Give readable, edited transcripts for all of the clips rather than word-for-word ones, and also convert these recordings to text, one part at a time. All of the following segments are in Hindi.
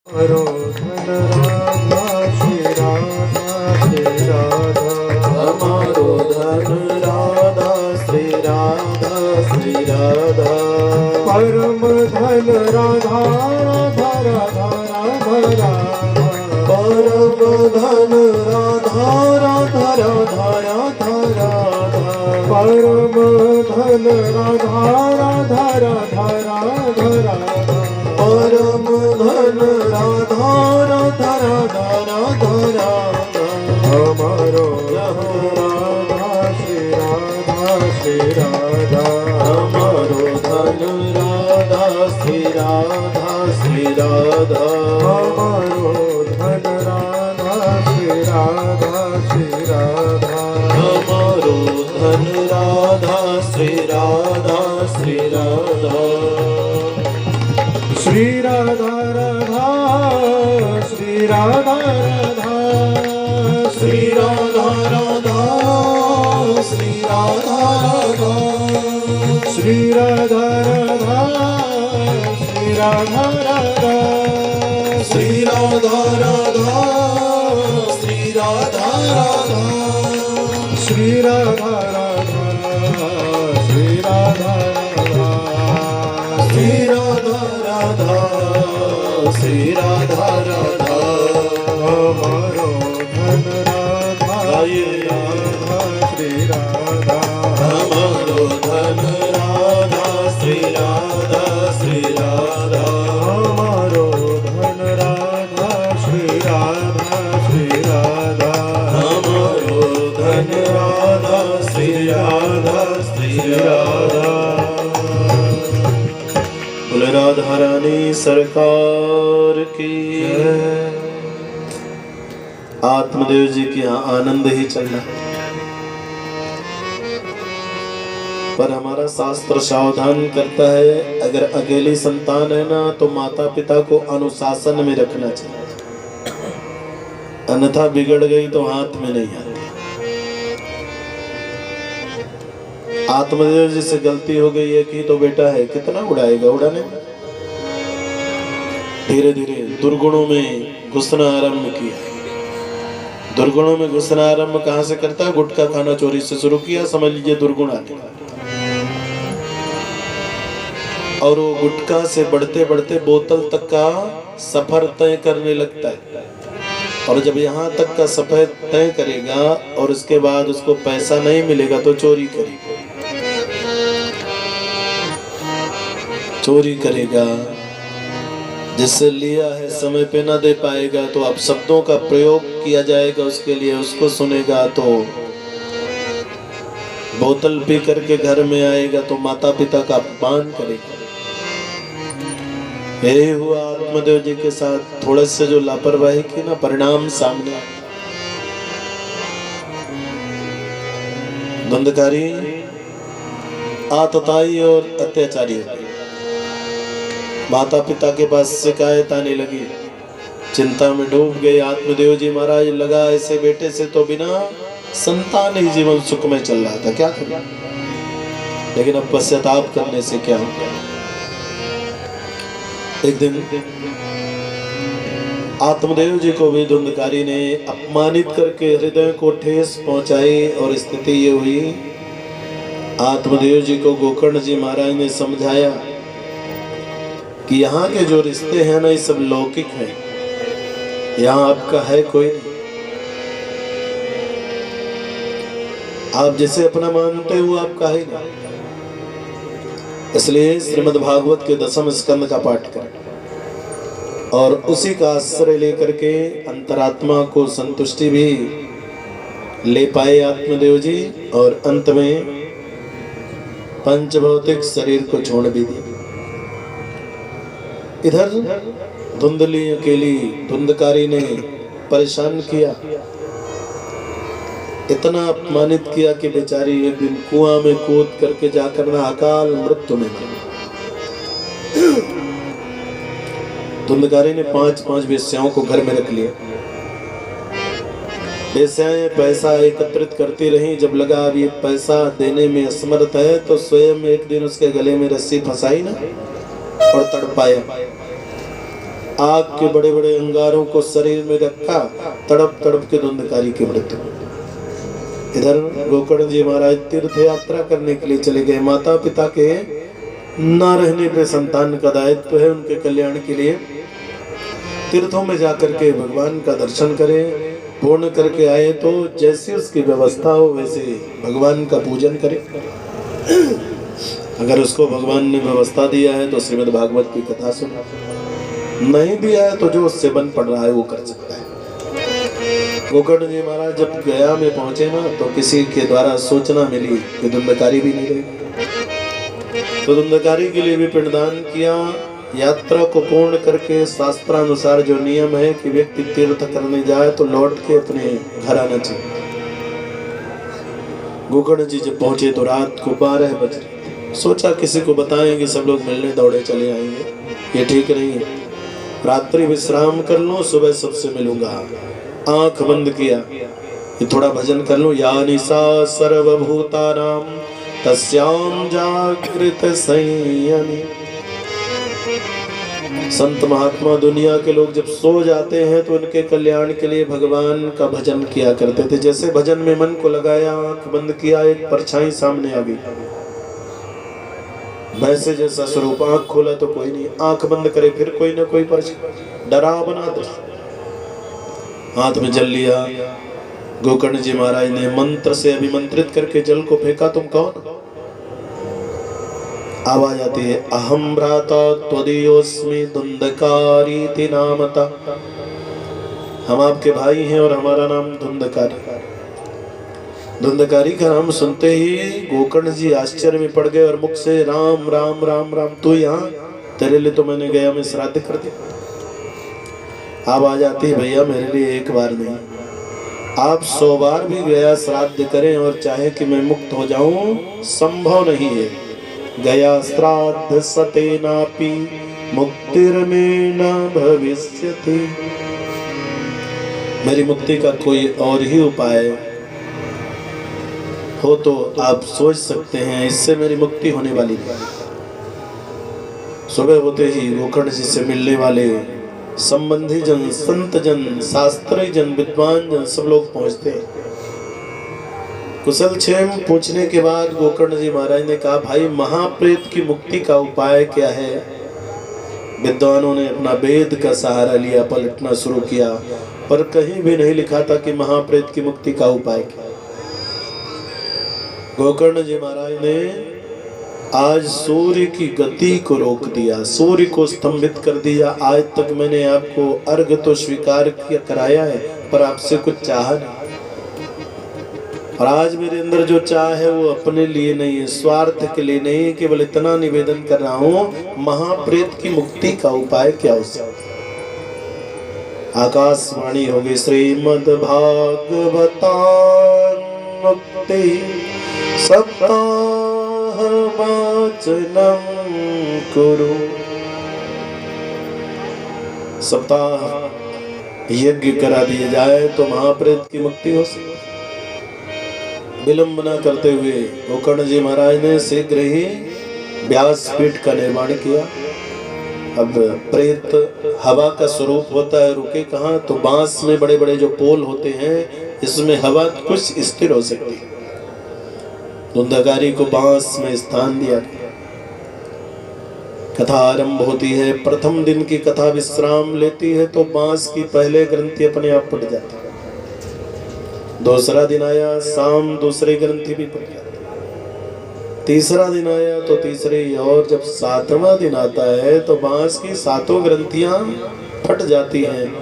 हरो धन राधा श्री राधा श्री राधा हमारो धन राधा श्री राधा श्री राधा परम धन राधा राधा राधा राधा राधा परम धन राधा राधा राधा राधा राधा परम धन राधा राधा राधा राधा राधा परम धन राधा राधा राधा राधा राधा हमारो राधा श्री राधा श्री राधा हमारो धन राधा श्री राधा श्री राधा हमारो धन राधा श्री राधा श्री राधा हमारो धन राधा श्री राधा श्री राधा श्री राधा राधा श्री राधा राधा श्री राधा राधा श्री राधा राधा श्री राधा राधा श्री राधा राधा श्री राधा राधा श्री राधा राधा श्री राधा राधा श्री राधा राधा श्री राधा राधा श्री राधा राधा हमारो धन राधा राधा श्री राधा हमारो धन राधा श्री राधा श्री राधा हमारो धन राधा श्री राधा श्री राधा हमारो धन राधा श्री राधा श्री राधा राधा रानी सरकार की आत्मदेव जी के यहाँ आनंद ही चल रहा है, पर हमारा शास्त्र सावधान करता है अगर अकेली संतान है ना तो माता पिता को अनुशासन में रखना चाहिए, अन्यथा बिगड़ गई तो हाथ में नहीं आती। आत्मदेव जी से गलती हो गई है कि तो बेटा है कितना उड़ाएगा, उड़ाने में धीरे धीरे दुर्गुणों में घुसना आरंभ किया। दुर्गुणों में घुसना आरंभ कहां से करता है? गुटखा खाना चोरी से शुरू किया, समझ लीजिए दुर्गुण आने और वो गुटखा से बढ़ते बढ़ते बोतल तक का सफर तय करने लगता है, और जब यहाँ तक का सफर तय करेगा और उसके बाद उसको पैसा नहीं मिलेगा तो चोरी करेगा, चोरी करेगा। जिससे लिया है समय पे ना दे पाएगा तो अब शब्दों का प्रयोग किया जाएगा उसके लिए, उसको सुनेगा तो बोतल पी करके घर में आएगा तो माता पिता का अपमान करेगा। यही हुआ आत्मदेव जी के साथ, थोड़े से जो लापरवाही की ना परिणाम सामने। धुंधकारी, आतताई और अत्याचारी, माता पिता के पास शिकायत आने लगी, चिंता में डूब गए आत्मदेव जी महाराज। लगा ऐसे बेटे से तो बिना संतान ही जीवन सुख में चल रहा था, क्या करें, लेकिन अब पश्चाताप करने से क्या होगा। एक दिन आत्मदेव जी को भी धुंधकारी ने अपमानित करके हृदय को ठेस पहुंचाई और स्थिति ये हुई, आत्मदेव जी को गोकर्ण जी महाराज ने समझाया कि यहाँ के जो रिश्ते हैं ना ये सब लौकिक हैं, यहाँ आपका है कोई नहीं। आप जिसे अपना मानते हो आपका है नहीं। इसलिए श्रीमद् भागवत के 10वें स्कंद का पाठ करें और उसी का आश्रय लेकर के अंतरात्मा को संतुष्टि भी ले पाए आत्मदेव जी, और अंत में पंचभौतिक शरीर को छोड़ भी दिया। इधर धुंधली अकेली धुंधकारी ने परेशान किया, इतना अपमानित किया कि बेचारी एक दिन कुआं में कूद करके जाकर ना अकाल मृत्यु में मरी। धुंधकारी ने 5-5 वेश्याओं को घर में रख लिया। वेश्याएं पैसा एकत्रित करती रहीं। जब लगा अब ये पैसा देने में असमर्थ है तो स्वयं एक दिन उसके गले में रस्सी फंसाई ना और तड़पाया। आग के बड़े बड़े अंगारों को शरीर में रखा, तड़प तड़प के धुंधकारी की मृत्यु। इधर गोकर्ण जी महाराज तीर्थ यात्रा करने के लिए चले गए। माता पिता के न रहने पे संतान का दायित्व है उनके कल्याण के लिए तीर्थों में जाकर के भगवान का दर्शन करें। पूर्ण करके आए तो जैसी उसकी व्यवस्था हो वैसे भगवान का पूजन करें। अगर उसको भगवान ने व्यवस्था दिया है तो श्रीमद् भागवत की कथा सुना, नहीं दिया है तो जो उससे बन पड़ रहा है वो कर सकता है। गोकर्ण जी महाराज जब गया में पहुंचे ना तो किसी के द्वारा सूचना मिली कि धुंधकारी भी नहीं रही, तो धुंधकारी के लिए भी पिंडदान किया। यात्रा को पूर्ण करके शास्त्रानुसार जो नियम है कि व्यक्ति तीर्थ करने जाए तो लौट के अपने घर आना चाहिए। गोकर्ण जी जब पहुंचे तो रात को 12 बजे। सोचा किसी को बताएंगे, सब लोग मिलने दौड़े चले आएंगे, ये ठीक नहीं है। रात्रि विश्राम कर लो, सुबह सबसे मिलूंगा। आंख बंद किया, ये थोड़ा भजन कर लो। या निशा सर्वभूतानां तस्यां जागृत संयमी। संत महात्मा दुनिया के लोग जब सो जाते हैं तो उनके कल्याण के लिए भगवान का भजन किया करते थे। जैसे भजन में मन को लगाया, आंख बंद किया, एक परछाई सामने आ गई, वैसे जैसा स्वरूप। आंख खोला तो कोई नहीं, आंख बंद करे फिर कोई ना कोई परछाई, डरावना दृश्य। हाथ में जल लिया। गोकर्ण जी महाराज ने मंत्र से अभिमंत्रित करके जल को फेंका। तुम कौन? आवाज आती है, अहम भ्राता त्वदीयोस्मि धुंधकारीति नामता। हम आपके भाई हैं और हमारा नाम धुंधकारी। धुंधकारी का नाम सुनते ही गोकर्ण जी आश्चर्य में पड़ गए और मुख से राम राम राम राम। तू यहाँ, तेरे लिए तो मैंने गया में श्राद्ध कर दिया। आवाज आती है, भैया मेरे लिए एक बार नहीं, आप 100 बार भी गया श्राद्ध करें और चाहे कि मैं मुक्त हो जाऊं, संभव नहीं है। गया श्राद्ध सतेनापि मुक्तिर्मे न भविष्यति। मेरी मुक्ति का कोई और ही उपाय हो तो आप सोच सकते हैं, इससे मेरी मुक्ति होने वाली नहीं। सुबह होते ही गोकर्ण जी से मिलने वाले संबंधी जन, संत जन, शास्त्री जन, विद्वान जन सब लोग पहुंचते हैं। कुशल क्षेम पूछने के बाद गोकर्ण जी महाराज ने कहा, भाई महाप्रेत की मुक्ति का उपाय क्या है? विद्वानों ने अपना वेद का सहारा लिया, पलटना शुरू किया, पर कहीं भी नहीं लिखा था कि महाप्रेत की मुक्ति का उपाय क्या। गोकर्ण जी महाराज ने आज सूर्य की गति को रोक दिया, सूर्य को स्तंभित कर दिया। आज तक मैंने आपको अर्घ तो स्वीकार किया, कराया है, पर आपसे कुछ चाहा नहीं। और आज मेरे अंदर जो चाह है वो अपने लिए नहीं है, स्वार्थ के लिए नहीं है, केवल इतना निवेदन कर रहा हूँ, महाप्रेत की मुक्ति का उपाय क्या हो सकता? आकाशवाणी हो गई, श्रीमद् भागवतान मुक्ति सप्ताह वाचनम कुरु। सप्ताह यज्ञ करा दिया जाए तो महाप्रेत की मुक्ति हो सकती। विलंब न करते हुए गोकर्ण जी महाराज ने शीघ्र ही व्यासपीठ का निर्माण किया। अब प्रेत हवा का स्वरूप होता है, रुके कहाँ? तो बांस में बड़े बड़े जो पोल होते हैं, इसमें हवा कुछ स्थिर हो सकती है। धुंधकारी को बांस में स्थान दिया गया। कथा आरंभ होती है। प्रथम दिन की कथा विश्राम लेती है तो बांस की पहले ग्रंथि अपने आप फट जाती है। दूसरा दिन आया, शाम दूसरे ग्रंथि भी फट जाती है। तीसरा दिन आया तो तीसरे, और जब 7वां दिन आता है तो बांस की 7 ग्रंथियां फट जाती हैं।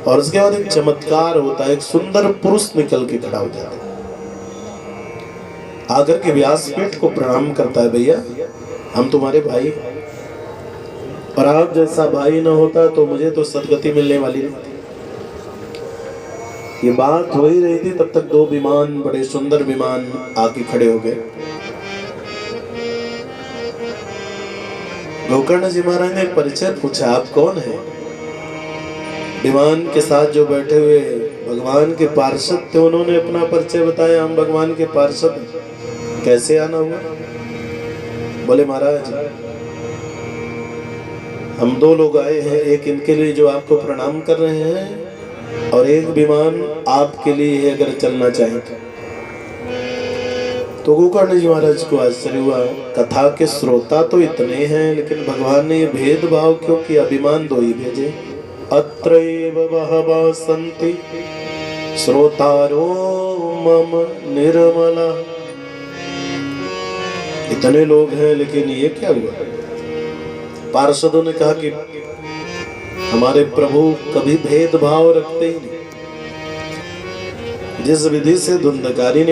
और उसके बाद एक चमत्कार होता है, एक सुंदर पुरुष निकल के खड़ा हो जाता है, आकर के व्यासपीठ को प्रणाम करता है, भैया हम तुम्हारे भाई, और आप जैसा भाई न होता तो मुझे तो सदगति मिलने वाली नहीं थी। ये बात हो ही रही थी, तब तक 2 विमान, बड़े सुंदर विमान आके खड़े हो गए। गोकर्ण जी महाराज ने परिचय पूछा, आप कौन है? विमान के साथ जो बैठे हुए भगवान के पार्षद थे, उन्होंने अपना परिचय बताया, हम भगवान के पार्षद हैं। कैसे आना हुआ? बोले महाराज हम दो लोग आए हैं, एक इनके लिए जो आपको प्रणाम कर रहे हैं और एक विमान आपके लिए है अगर चलना चाहें तो गोकर्ण जी महाराज को आश्चर्य हुआ। कथा के श्रोता तो इतने हैं लेकिन भगवान ने ये भेदभाव क्यों किया? विमान दो ही भेजे। अत्रैव बहवः सन्ति श्रोतारो मम निर्मला। इतने लोग हैं लेकिन ये क्या हुआ? पार्षदों ने कहा कि हमारे प्रभु कभी भेदभाव रखते ही नहीं। जिस विधि से धुंधकारी ने